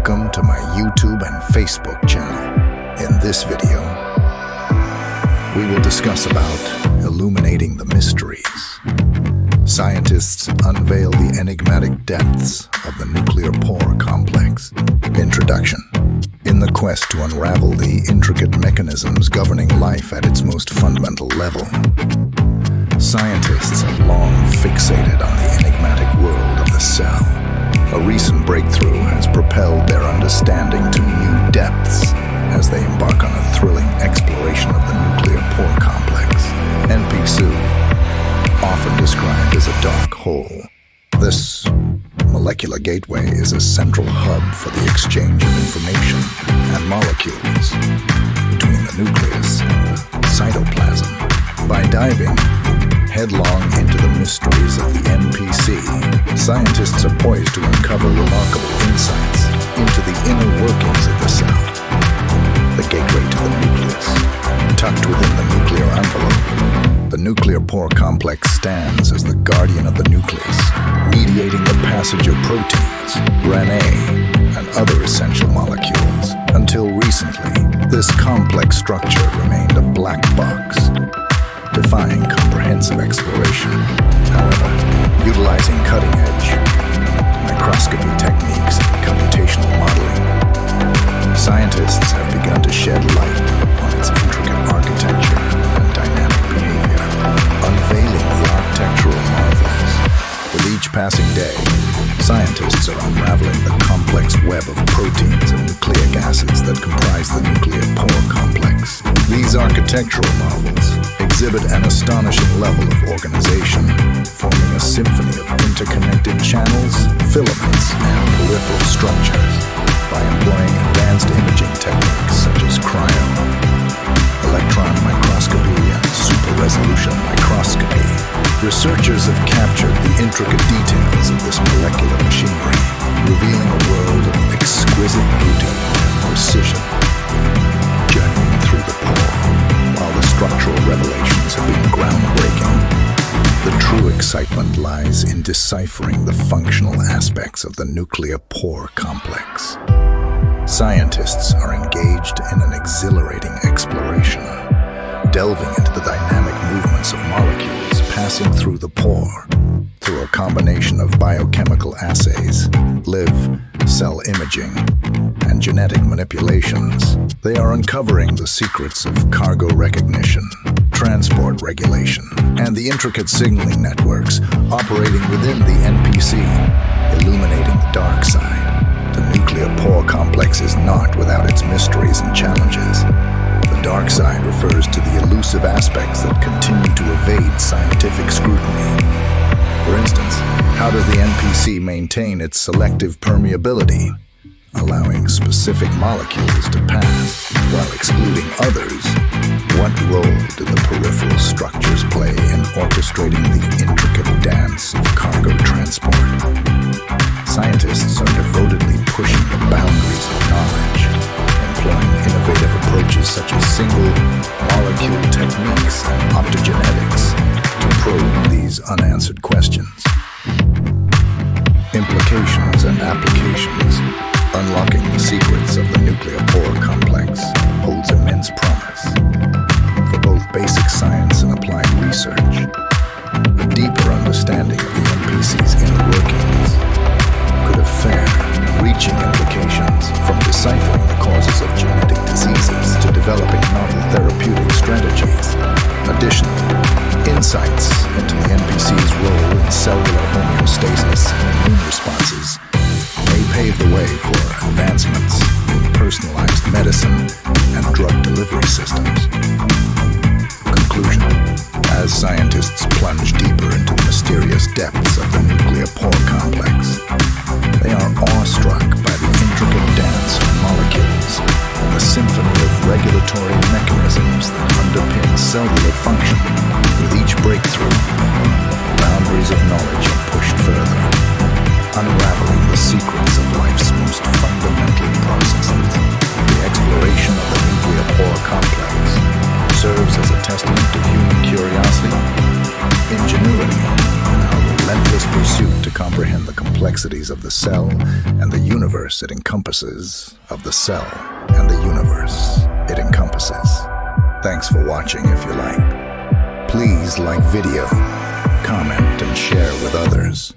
Welcome to my YouTube and Facebook channel. In this video, we will discuss about illuminating the mysteries. Scientists unveil the enigmatic depths of the nuclear pore complex. Introduction. In the quest to unravel the intricate mechanisms governing life at its most fundamental level, scientists have long fixated on the enigmatic world of the cell. A recent breakthrough has propelled their understanding to new depths as they embark on a thrilling exploration of the nuclear pore complex, NP2, often described as a dark hole. This molecular gateway is a central hub for the exchange of information and molecules between the nucleus and the cytoplasm. By diving headlong into the mysteries of the NPC, scientists are poised to uncover remarkable insights into the inner workings of the cell. The gateway to the nucleus, tucked within the nuclear envelope. The nuclear pore complex stands as the guardian of the nucleus, mediating the passage of proteins, RNA, and other essential molecules. Until recently, this complex structure remained a black box, defying comprehensive exploration. However, utilizing cutting-edge microscopy techniques and computational modeling, scientists have begun to shed light on its intricate architecture and dynamic behavior, unveiling the architectural marvels. With each passing day, scientists are unraveling the complex web of proteins and nucleic acids that comprise the nuclear pore complex. These architectural marvels exhibit an astonishing level of organization, forming a symphony of interconnected channels, filaments, and peripheral structures. By employing advanced imaging techniques such as cryo, electron microscopy, and super-resolution microscopy, researchers have captured the intricate details of this molecular machinery, revealing a world of exquisite beauty and precision. Journeying through the pore, while the structural revelations have been groundbreaking, the true excitement lies in deciphering the functional aspects of the nuclear pore complex. Scientists are engaged in an exhilarating exploration, delving into the dynamic movements of molecules passing through the pore. Through a combination of biochemical assays, live cell imaging, and genetic manipulations, they are uncovering the secrets of cargo recognition, transport regulation, and the intricate signaling networks operating within the NPC, illuminating the dark side. The nuclear pore complex is not without its mysteries and challenges. The dark side refers to the elusive aspects that continue to evade scientific scrutiny. For instance, how does the NPC maintain its selective permeability, allowing specific molecules to pass while excluding others? What role do the peripheral structures play in orchestrating the intricate dance of cargo transport? Scientists are devotedly pushing the boundaries of knowledge, employing innovative approaches such as single-molecule techniques and optogenetics to probe these unanswered questions. Implications and applications. Unlocking the secrets of the nuclear pore complex holds immense promise. For both basic science and applied research, a deeper understanding of the NPC's inner workings could have far-reaching implications, from deciphering the causes of genetic diseases to developing novel therapeutic strategies. Additionally, insights into the NPC's role in cellular homeostasis and immune responses may pave the way for advancements in personalized medicine and drug delivery systems. Conclusion. As scientists plunge deeper into the mysterious depths of the nuclear pore complex, they are awestruck by the intricate dance of molecules and the symphony of regulatory mechanisms that underpin cellular function. With each breakthrough, the boundaries of knowledge are pushed further, unraveling the secrets of life's most fundamental processes. The exploration of the nuclear pore complex serves as a testament to human curiosity, ingenuity, and our relentless pursuit to comprehend the complexities of the cell and the universe it encompasses, Thanks for watching if you like. Please like video, comment, and share with others.